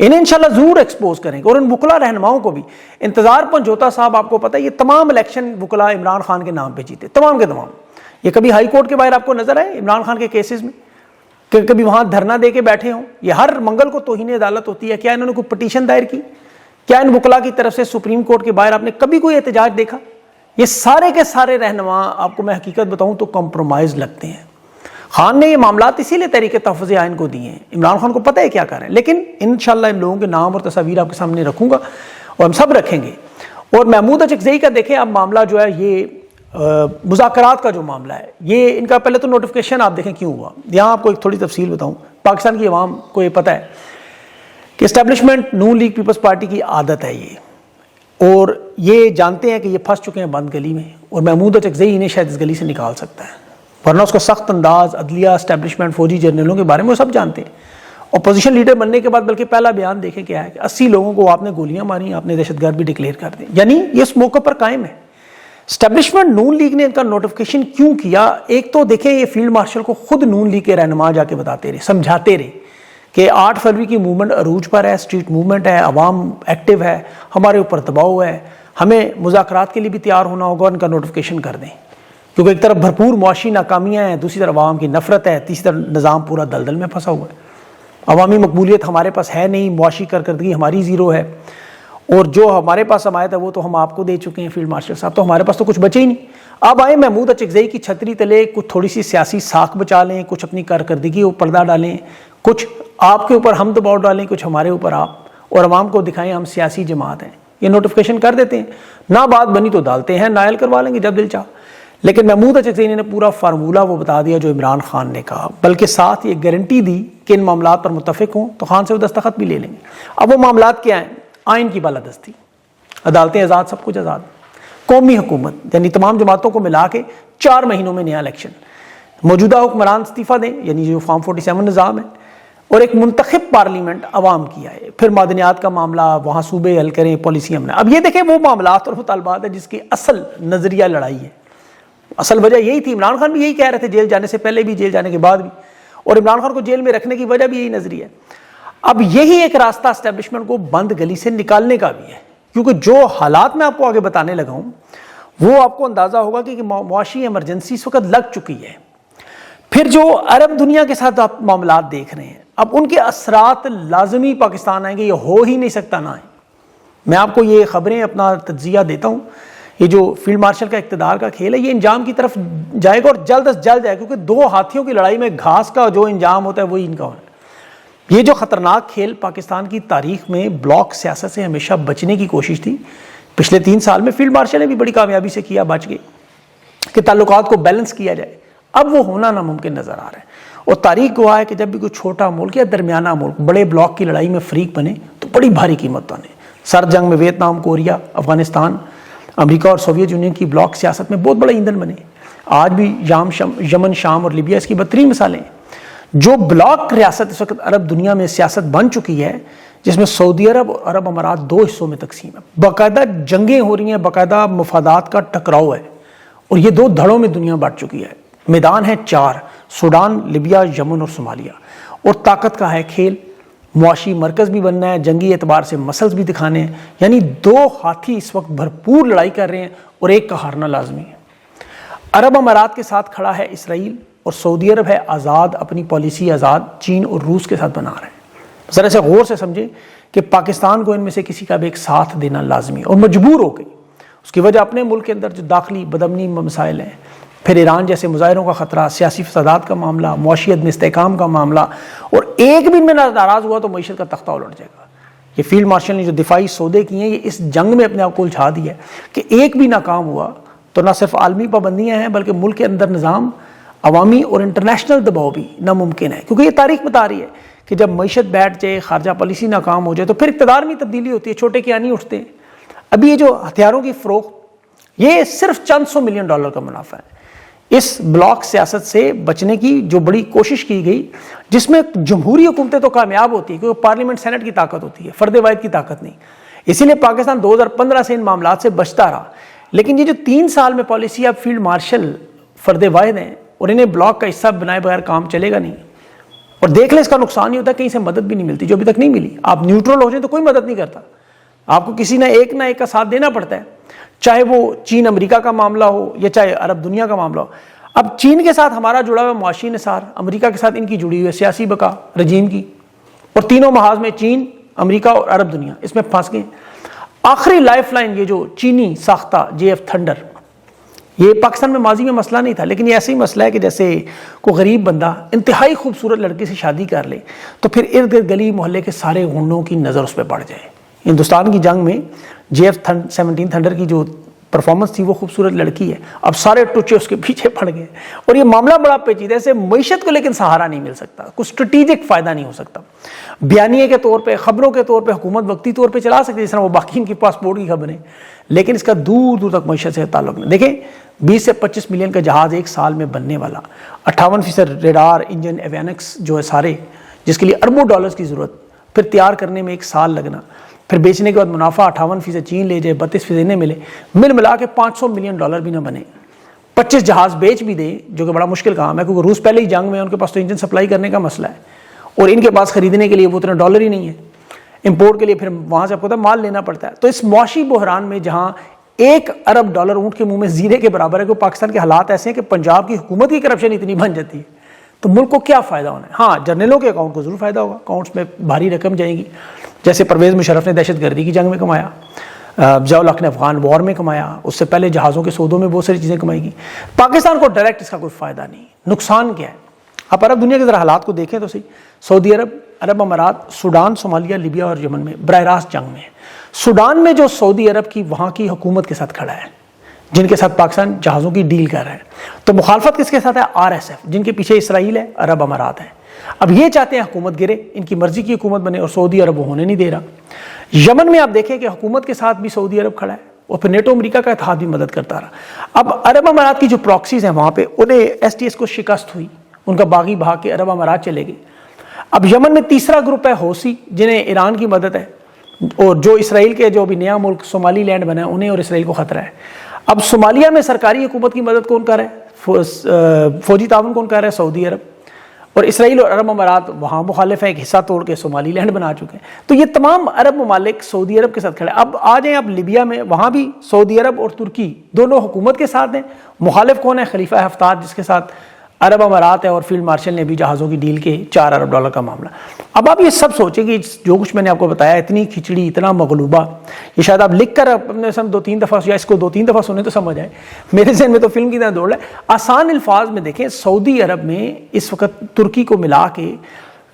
انہیں انشاءاللہ ضرور ایکسپوز کریں گے، اور ان وکلا رہنماؤں کو بھی. انتظار پنجوتا صاحب آپ کو پتہ ہے یہ تمام الیکشن وکلا عمران خان کے نام پہ جیتے، تمام کے تمام. یہ کبھی ہائی کورٹ کے باہر آپ کو نظر آئے عمران خان کے کیسز میں کہ کبھی وہاں دھرنا دے کے بیٹھے ہوں؟ یہ ہر منگل کو توہین عدالت ہوتی ہے. کیا انہوں نے کوئی پٹیشن دائر کی؟ کیا ان وکلا کی طرف سے سپریم کورٹ کے باہر آپ نے کبھی کوئی احتجاج دیکھا؟ یہ سارے کے سارے رہنما آپ کو میں حقیقت بتاؤں تو کمپرومائز لگتے ہیں. خان نے یہ معاملات اسی لیے تحریک تحفظ آئین کو دیے ہیں. عمران خان کو پتہ ہے کیا کر رہے ہیں، لیکن انشاءاللہ ان لوگوں کے نام اور تصاویر آپ کے سامنے رکھوں گا اور ہم سب رکھیں گے. اور محمود اچکزئی کا دیکھیں اب معاملہ جو ہے یہ مذاکرات کا جو معاملہ ہے، یہ ان کا پہلے تو نوٹیفیکیشن آپ دیکھیں کیوں ہوا. یہاں آپ کو ایک تھوڑی تفصیل بتاؤں. پاکستان کی عوام کو یہ پتہ ہے کہ اسٹیبلشمنٹ نون لیگ پیپلز پارٹی کی عادت ہے یہ، اور یہ جانتے ہیں کہ یہ پھنس چکے ہیں بند گلی میں، اور محمود اچکزئی انہیں شاید اس گلی سے نکال سکتا ہے، ورنہ اس کا سخت انداز عدلیہ، اسٹیبلشمنٹ، فوجی جرنیلوں کے بارے میں وہ سب جانتے ہیں. اپوزیشن لیڈر بننے کے بعد بلکہ پہلا بیان دیکھیں کیا ہے کہ 80 لوگوں کو آپ نے گولیاں ماری، آپ نے دہشت گرد بھی ڈکلیئر کر دیں. یعنی یہ اس موقع پر قائم ہے. اسٹیبلشمنٹ نون لیگ نے ان کا نوٹیفیکیشن کیوں کیا؟ ایک تو دیکھیں یہ فیلڈ مارشل کو خود نون لیگ کے رہنما جا کے بتاتے رہے، سمجھاتے رہے کہ 8 فروری کی موومنٹ عروج پر ہے، اسٹریٹ موومنٹ ہے، عوام ایکٹیو ہے، ہمارے اوپر دباؤ ہے، ہمیں مذاکرات کے لیے بھی تیار ہونا ہوگا، ان کا نوٹیفیکیشن کر دیں. کیونکہ ایک طرف بھرپور معاشی ناکامیاں ہیں، دوسری طرف عوام کی نفرت ہے، تیسری طرف نظام پورا دلدل میں پھنسا ہوا ہے، عوامی مقبولیت ہمارے پاس ہے نہیں، معاشی کارکردگی ہماری زیرو ہے، اور جو ہمارے پاس حمایت ہے وہ تو ہم آپ کو دے چکے ہیں فیلڈ مارشل صاحب، تو ہمارے پاس تو کچھ بچے ہی نہیں. اب آئے محمود اچکزئی کی چھتری تلے کچھ تھوڑی سی سیاسی ساکھ بچا لیں، کچھ اپنی کارکردگی کو پردہ ڈالیں، کچھ آپ کے اوپر ہم دباؤ ڈالیں، کچھ ہمارے اوپر آپ، اور عوام کو دکھائیں ہم سیاسی جماعت ہیں. یہ نوٹیفیکیشن کر دیتے ہیں، نہ بات بنی تو ڈالتے ہیں، نائل کروا لیں گے جب دل چاہ. لیکن محمود اچکزئی نے پورا فارمولہ وہ بتا دیا جو عمران خان نے کہا، بلکہ ساتھ یہ گارنٹی دی کہ ان معاملات پر متفق ہوں تو خان سے وہ دستخط بھی لے لیں گے. اب وہ معاملات کیا ہیں؟ آئین کی بالادستی، عدالتیں آزاد، سب کچھ آزاد، قومی حکومت یعنی تمام جماعتوں کو ملا کے 4 مہینوں میں نیا الیکشن، موجودہ حکمران استعفیٰ دیں یعنی جو فارم 47 نظام ہے، اور ایک منتخب پارلیمنٹ عوام کی آئے. پھر معدنیات کا معاملہ وہاں صوبے حل کریں، پالیسی ہم نے. اب یہ دیکھیں وہ معاملات اور مطالبات ہیں جس کی اصل نظریہ لڑائی ہے. اصل وجہ یہی تھی، عمران خان بھی یہی کہہ رہے تھے جیل جانے سے پہلے بھی، جیل جانے کے بعد بھی، اور عمران خان کو جیل میں رکھنے کی وجہ بھی یہی نظریہ ہے. اب یہی ایک راستہ اسٹیبلشمنٹ کو بند گلی سے نکالنے کا بھی ہے، کیونکہ جو حالات میں آپ کو آگے بتانے لگا ہوں وہ آپ کو اندازہ ہوگا کہ معاشی ایمرجنسی اس وقت لگ چکی ہے. پھر جو عرب دنیا کے ساتھ آپ معاملات دیکھ رہے ہیں، اب ان کے اثرات لازمی پاکستان آئیں گے، یہ ہو ہی نہیں سکتا نہ آئیں. میں آپ کو یہ خبریں اپنا تجزیہ دیتا ہوں. یہ جو فیلڈ مارشل کا اقتدار کا کھیل ہے یہ انجام کی طرف جائے گا، اور جلد از جلد جائے گا، کیونکہ 2 ہاتھیوں کی لڑائی میں گھاس کا جو انجام ہوتا ہے وہی ان کا ہونا ہے. یہ جو خطرناک کھیل پاکستان کی تاریخ میں بلاک سیاست سے ہمیشہ بچنے کی کوشش تھی، پچھلے 3 سال میں فیلڈ مارشل نے بھی بڑی کامیابی سے کیا، بچ گئے کہ تعلقات کو بیلنس کیا جائے. اب وہ ہونا ناممکن نظر آ رہا ہے، اور تاریخ گواہ ہے کہ جب بھی کوئی چھوٹا ملک یا درمیانہ ملک بڑے بلاک کی لڑائی میں فریق بنے تو بڑی بھاری قیمت بنے. سرد جنگ میں ویتنام، کوریا، افغانستان، امریکہ اور سوویت یونین کی بلاک سیاست میں بہت بڑا ایندھن بنے. آج بھی یمن، شام اور لیبیا اس کی بدترین مثالیں ہیں. جو بلاک ریاست اس وقت عرب دنیا میں سیاست بن چکی ہے، جس میں سعودی عرب اور عرب امارات 2 حصوں میں تقسیم ہے، باقاعدہ جنگیں ہو رہی ہیں، باقاعدہ مفادات کا ٹکراؤ ہے، اور یہ 2 دھڑوں میں دنیا بانٹ چکی ہے. میدان ہے 4، سوڈان، لیبیا، یمن اور صومالیہ، اور طاقت کا ہے کھیل. معاشی مرکز بھی بننا ہے، جنگی اعتبار سے مسلز بھی دکھانے ہیں. یعنی 2 ہاتھی اس وقت بھرپور لڑائی کر رہے ہیں، اور ایک کا ہارنا لازمی ہے. عرب امارات کے ساتھ کھڑا ہے اسرائیل، اور سعودی عرب ہے آزاد، اپنی پالیسی آزاد چین اور روس کے ساتھ بنا رہے ہیں. ذرا سے غور سے سمجھیں کہ پاکستان کو ان میں سے کسی کا بھی ایک ساتھ دینا لازمی ہے، اور مجبور ہو گئی. اس کی وجہ اپنے ملک کے اندر جو داخلی بدامنی مسائل ہیں، پھر ایران جیسے مظاہروں کا خطرہ، سیاسی فسادات کا معاملہ، معاشیت میں استحکام کا معاملہ، اور ایک بھی ان میں ناراض ہوا تو معیشت کا تختہ الٹ جائے گا. یہ فیلڈ مارشل نے جو دفاعی سودے کیے ہیں، یہ اس جنگ میں اپنے آپ کو الجھا دیا ہے کہ ایک بھی ناکام ہوا تو نہ صرف عالمی پابندیاں ہیں بلکہ ملک کے اندر نظام، عوامی اور انٹرنیشنل دباؤ بھی ناممکن ہے. کیونکہ یہ تاریخ بتا رہی ہے کہ جب معیشت بیٹھ جائے، خارجہ پالیسی ناکام ہو جائے تو پھر اقتدار میں تبدیلی ہوتی ہے، چھوٹے کیا نہیں اٹھتے ہیں. ابھی یہ جو ہتھیاروں کی فروخت، یہ صرف چند $100 ملین کا منافع ہے. اس بلاک سیاست سے بچنے کی جو بڑی کوشش کی گئی، جس میں جمہوری حکومتیں تو کامیاب ہوتی ہیں کیونکہ پارلیمنٹ سینٹ کی طاقت ہوتی ہے، فرد واحد کی طاقت نہیں. اسی لیے پاکستان 2015 سے ان معاملات سے بچتا رہا. لیکن یہ جو 3 سال میں پالیسی اب فیلڈ مارشل فرد واحد ہیں اور انہیں بلاک کا حصہ بنائے بغیر کام چلے گا نہیں. اور دیکھ لیں اس کا نقصان نہیں ہوتا، کہیں سے مدد بھی نہیں ملتی جو ابھی تک نہیں ملی. آپ نیوٹرل ہو جائیں تو کوئی مدد نہیں کرتا، آپ کو کسی نہ ایک کا ساتھ دینا پڑتا ہے، چاہے وہ چین امریکہ کا معاملہ ہو یا چاہے عرب دنیا کا معاملہ ہو. اب چین کے ساتھ ہمارا جڑا ہوا معاشی نثار، امریکہ کے ساتھ ان کی جڑی ہوئی ہے سیاسی بقا رجیم کی، اور تینوں محاذ میں چین، امریکہ اور عرب دنیا اس میں پھنس گئے. آخری لائف لائن یہ جو چینی ساختہ JF تھنڈر، یہ پاکستان میں ماضی میں مسئلہ نہیں تھا، لیکن یہ ایسا ہی مسئلہ ہے کہ جیسے کوئی غریب بندہ انتہائی خوبصورت لڑکی سے شادی کر لے تو پھر ارد گرد گلی محلے کے سارے غنڈوں کی نظر اس پہ پڑ جائے. ہندوستان کی جنگ میں JF-17 تھنڈر کی جو پرفارمنس تھی، وہ خوبصورت لڑکی ہے، اب سارے ٹچے اس کے پیچھے پڑ گئے. اور یہ معاملہ بڑا پیچیدہ ہے، سے معیشت کو لیکن سہارا نہیں مل سکتا، کوئی اسٹریٹجک فائدہ نہیں ہو سکتا. بیانیے کے طور پہ، خبروں کے طور پہ حکومت وقتی طور پہ چلا سکتی ہے، جس طرح وہ باقی ان کی پاسپورٹ کی خبریں، لیکن اس کا دور دور تک معیشت سے تعلق نہیں. دیکھیں 20 سے 25 ملین کا جہاز ایک سال میں بننے والا، 58% ریڈار انجن ایوینکس جو ہے سارے، جس کے لیے اربوں ڈالرز کی ضرورت، پھر تیار کرنے میں 1 سال لگنا، پھر بیچنے کے بعد منافع 58% چین لے جائے، 32% انہیں ملے، مل ملا کے $500 ملین بھی نہ بنے. 25 جہاز بیچ بھی دیں جو کہ بڑا مشکل کام ہے، کیونکہ روس پہلے ہی جنگ میں، ان کے پاس تو انجن سپلائی کرنے کا مسئلہ ہے، اور ان کے پاس خریدنے کے لیے وہ اتنے ڈالر ہی نہیں ہے، امپورٹ کے لیے پھر وہاں سے آپ کو پتہ مال لینا پڑتا ہے. تو اس معاشی بحران میں جہاں $1 ارب اونٹ کے منہ میں زیرے کے برابر ہے، کہ پاکستان کے حالات ایسے ہیں کہ پنجاب کی حکومت کی کرپشن اتنی بن جاتی ہے، تو ملک کو کیا فائدہ ہونا ہے؟ ہاں جرنیلوں کے اکاؤنٹ کو ضرور فائدہ ہوگا، اکاؤنٹس میں بھاری رقم جائے گی، جیسے پرویز مشرف نے دہشت گردی کی جنگ میں کمایا، ضیاء الحق نے افغان وار میں کمایا، اس سے پہلے جہازوں کے سودوں میں بہت ساری چیزیں کمائی گی. پاکستان کو ڈائریکٹ اس کا کوئی فائدہ نہیں. نقصان کیا ہے؟ آپ عرب دنیا کے ذرا حالات کو دیکھیں تو صحیح. سعودی عرب، عرب امارات، سوڈان، صومالیہ، لیبیا اور یمن میں براہ راست جنگ میں ہے. سوڈان میں جو سعودی عرب کی وہاں کی حکومت کے ساتھ کھڑا ہے، جن کے ساتھ پاکستان جہازوں کی ڈیل کر رہا ہے، تو مخالفت کس کے ساتھ ہے؟ RSF، جن کے پیچھے اسرائیل ہے، عرب امارات ہے. اب یہ چاہتے ہیں حکومت گرے، ان کی مرضی کی حکومت بنے، اور سعودی عرب وہ ہونے نہیں دے رہا. یمن میں آپ دیکھیں کہ حکومت کے ساتھ بھی سعودی عرب کھڑا ہے، اور پھر نیٹو امریکہ کا اتحاد بھی مدد کرتا رہا. اب عرب امارات کی جو پراکسیز ہیں وہاں پہ، انہیں STS کو شکست ہوئی، ان کا باغی بھاگ کے عرب امارات چلے گئے. اب یمن میں تیسرا گروپ ہے حوثی، جنہیں ایران کی مدد ہے، اور جو اسرائیل کے جو ابھی نیا ملک صومالی لینڈ بنا ہے، انہیں اور اسرائیل کو خطرہ ہے. اب صومالیہ میں سرکاری حکومت کی مدد کون کر رہا ہے؟ فوجی تعاون کون کر رہا ہے؟ سعودی عرب. اور اسرائیل اور عرب امارات وہاں مخالف ہیں، ایک حصہ توڑ کے صومالی لینڈ بنا چکے ہیں. تو یہ تمام عرب ممالک سعودی عرب کے ساتھ کھڑے. اب آ جائیں آپ لیبیا میں، وہاں بھی سعودی عرب اور ترکی دونوں حکومت کے ساتھ ہیں. مخالف کون ہے؟ خلیفہ ہفتاد، جس کے ساتھ عرب امارات ہے، اور فیلڈ مارشل نے بھی جہازوں کی ڈیل کے $4 ارب کا معاملہ. اب آپ یہ سب سوچیں کہ جو کچھ میں نے آپ کو بتایا، اتنی کھچڑی، اتنا مغلوبہ، یہ شاید آپ لکھ کر اپنے سم 2-3 دفعہ یا اس کو 2-3 دفعہ سنیں تو سمجھ آئے. میرے ذہن میں تو فلم کی طرح دوڑ رہا ہے. آسان الفاظ میں دیکھیں، سعودی عرب میں اس وقت ترکی کو ملا کے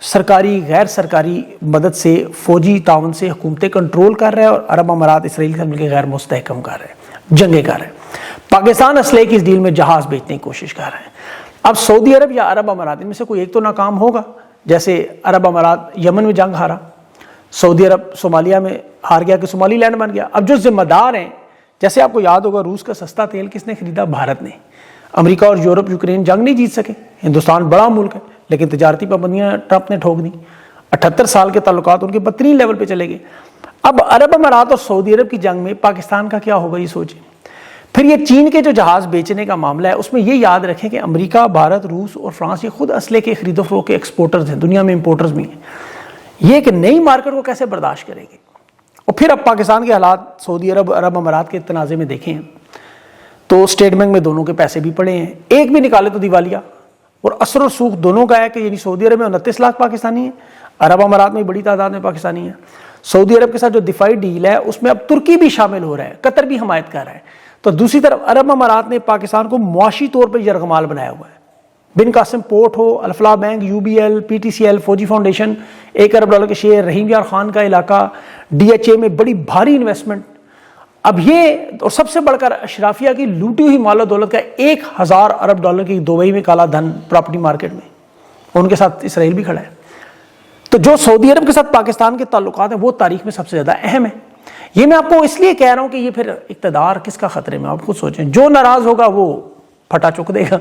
سرکاری غیر سرکاری مدد سے، فوجی تعاون سے حکومتیں کنٹرول کر رہے ہیں، اور عرب امارات اسرائیل کے ساتھ مل کے غیر مستحکم کر رہے ہیں، جنگیں کر رہے ہیں. پاکستان اسلحے کی اس ڈیل میں جہاز بیچنے کی کوشش کر رہے ہیں. اب سعودی عرب یا عرب امارات، ان میں سے کوئی ایک تو ناکام ہوگا. جیسے عرب امارات یمن میں جنگ ہارا، سعودی عرب صومالیہ میں ہار گیا کہ صومالی لینڈ بن گیا. اب جو ذمہ دار ہیں، جیسے آپ کو یاد ہوگا، روس کا سستا تیل کس نے خریدا؟ بھارت نے. امریکہ اور یورپ یوکرین جنگ نہیں جیت سکے. ہندوستان بڑا ملک ہے، لیکن تجارتی پابندیاں ٹرمپ نے ٹھوک دی. 78 سال کے تعلقات ان کے بدترین لیول پہ چلے گئے. اب عرب امارات اور سعودی عرب کی جنگ میں پاکستان کا کیا ہوگا، یہ سوچیں. پھر یہ چین کے جو جہاز بیچنے کا معاملہ ہے، اس میں یہ یاد رکھیں کہ امریکہ، بھارت، روس اور فرانس یہ خود اسلحے کے خرید و فروخت کے ایکسپورٹرز ہیں، دنیا میں امپورٹرز بھی ہیں. یہ ایک نئی مارکیٹ کو کیسے برداشت کرے گی؟ اور پھر اب پاکستان کے حالات سعودی عرب، عرب امارات کے تنازع میں دیکھیں تو اسٹیٹ بینک میں دونوں کے پیسے بھی پڑے ہیں، ایک بھی نکالے تو دیوالیہ. اور اثر و رسوخ دونوں کا ہے کہ یعنی سعودی عرب میں 29 لاکھ پاکستانی ہیں، عرب امارات میں بڑی تعداد میں پاکستانی ہیں. سعودی عرب کے ساتھ جو دفاعی ڈیل ہے اس میں اب ترکی بھی شامل ہو رہا ہے، قطر بھی حمایت کر رہا ہے. تو دوسری طرف عرب امارات نے پاکستان کو معاشی طور پر یرغمال بنایا ہوا ہے. بن قاسم پورٹ ہو، الفلاح بینک، UBL، PTCL، فوجی فاؤنڈیشن، $1 ارب کے شیئر، رحیم یار خان کا علاقہ، DHA میں بڑی بھاری انویسٹمنٹ. اب یہ اور سب سے بڑھ کر اشرافیہ کی لوٹی ہوئی مال و دولت کا $1000 ارب کی دبئی میں کالا دھن پراپرٹی مارکیٹ میں، ان کے ساتھ اسرائیل بھی کھڑا ہے. تو جو سعودی عرب کے ساتھ پاکستان کے تعلقات ہیں وہ تاریخ میں سب سے زیادہ اہم ہے. یہ میں آپ کو اس لیے کہہ رہا ہوں کہ یہ پھر اقتدار کس کا خطرے میں، آپ خود سوچیں. جو ناراض ہوگا وہ پھٹا چک دے گا.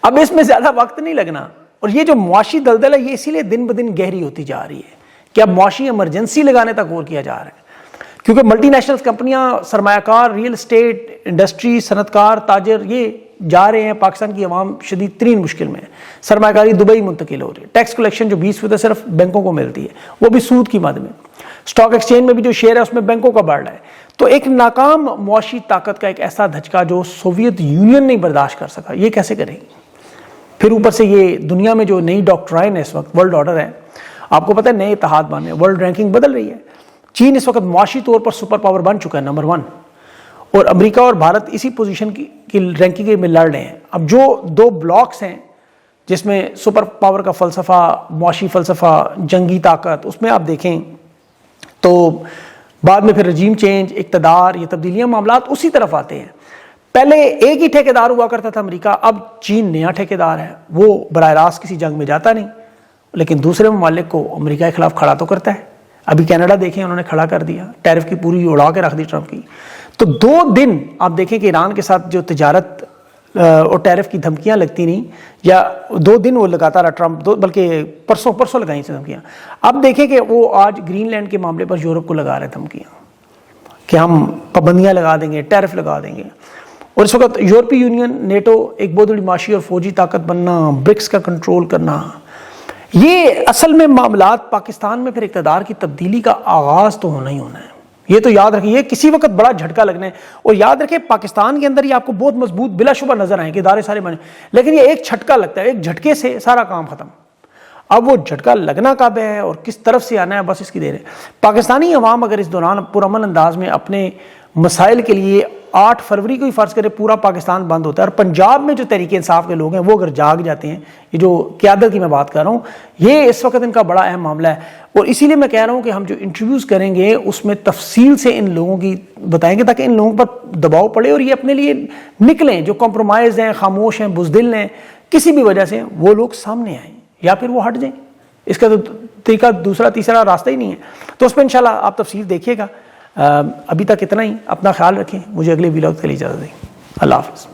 اب اس میں زیادہ وقت نہیں لگنا. اور یہ جو معاشی دلدل ہے یہ اسی لیے دن بدن گہری ہوتی جا رہی ہے کہ اب معاشی ایمرجنسی لگانے تک غور کیا جا رہا ہے. کیونکہ ملٹی نیشنل کمپنیاں، سرمایہ کار، ریل اسٹیٹ انڈسٹری، صنعت کار، تاجر، یہ جا رہے ہیں, پاکستان کی عوام شدید ترین مشکل میں ہے. سرمایہ کاری دبئی منتقل ہو رہی ہے, ٹیکس کلیکشن جو 20% صرف بینکوں کو ملتی ہے وہ بھی سود کی مد میں, اسٹاک ایکسچینج میں بھی جو شیئر ہے اس میں بینکوں کا بڑھ رہا ہے. تو ایک ناکام معاشی طاقت کا ایک ایسا دھچکا جو سوویت یونین نہیں برداشت کر سکا, یہ کیسے کرے گی؟ پھر اوپر سے یہ دنیا میں جو نئی ڈاکٹرائن ہے اس وقت, ورلڈ آرڈر ہے, آپ کو پتہ ہے نئے اتحاد بن رہے ہیں, ورلڈ رینکنگ بدل رہی ہے. چین اس وقت معاشی طور پر سپر پاور بن چکا ہے, نمبر 1, اور امریکہ اور بھارت اسی پوزیشن کی رینکنگ میں لڑ رہے ہیں. اب جو 2 بلاکس ہیں جس میں سپر پاور کا فلسفہ, معاشی فلسفہ, جنگی طاقت, اس میں آپ دیکھیں تو بعد میں پھر رجیم چینج, اقتدار, یہ تبدیلیاں, معاملات اسی طرف آتے ہیں. پہلے ایک ہی ٹھیکیدار ہوا کرتا تھا امریکہ, اب چین نیا ٹھیکیدار ہے, وہ براہ راست کسی جنگ میں جاتا نہیں لیکن دوسرے ممالک کو امریکہ کے خلاف کھڑا تو کرتا ہے. ابھی کینیڈا دیکھیں, انہوں نے کھڑا کر دیا, ٹیرف کی پوری اڑا کے رکھ دی ٹرمپ کی. تو 2 دن آپ دیکھیں کہ ایران کے ساتھ جو تجارت اور ٹیرف کی دھمکیاں لگتی نہیں, یا 2 دن وہ لگاتا رہا ٹرمپ, بلکہ پرسوں لگائیں سے دھمکیاں. اب دیکھیں کہ وہ آج گرین لینڈ کے معاملے پر یورپ کو لگا رہے دھمکیاں کہ ہم پابندیاں لگا دیں گے, ٹیرف لگا دیں گے. اور اس وقت یورپی یونین, نیٹو, ایک بہت بڑی معاشی اور فوجی طاقت بننا, برکس کا کنٹرول کرنا, یہ اصل میں معاملات پاکستان میں پھر اقتدار کی تبدیلی کا آغاز تو ہونا ہی ہونا ہے. یہ تو یاد رکھیں, یہ کسی وقت بڑا جھٹکا لگنا ہے. اور یاد رکھیں پاکستان کے اندر یہ آپ کو بہت مضبوط بلا شبہ نظر آئیں کہ ادارے سارے بنے, لیکن یہ ایک جھٹکا لگتا ہے, ایک جھٹکے سے سارا کام ختم. اب وہ جھٹکا لگنا کب ہے اور کس طرف سے آنا ہے, بس اس کی دیر ہے. پاکستانی عوام اگر اس دوران پرامن انداز میں اپنے مسائل کے لیے 8 فروری کو ہی فرض کرے پورا پاکستان بند ہوتا ہے, اور پنجاب میں جو تحریک انصاف کے لوگ ہیں وہ اگر جاگ جاتے ہیں, یہ جو قیادت کی میں بات کر رہا ہوں, یہ اس وقت ان کا بڑا اہم معاملہ ہے. اور اسی لیے میں کہہ رہا ہوں کہ ہم جو انٹرویوز کریں گے اس میں تفصیل سے ان لوگوں کی بتائیں گے تاکہ ان لوگوں پر دباؤ پڑے اور یہ اپنے لیے نکلیں. جو کمپرومائز ہیں, خاموش ہیں, بزدل ہیں, کسی بھی وجہ سے وہ لوگ سامنے آئیں یا پھر وہ ہٹ جائیں. اس کا تو طریقہ دوسرا تیسرا راستہ ہی نہیں ہے. تو اس پہ انشاءاللہ آپ تفصیل دیکھیے گا. ابھی تک اتنا ہی, اپنا خیال رکھیں, مجھے اگلے ویلاگ کے لیے اجازت دیں. اللہ حافظ.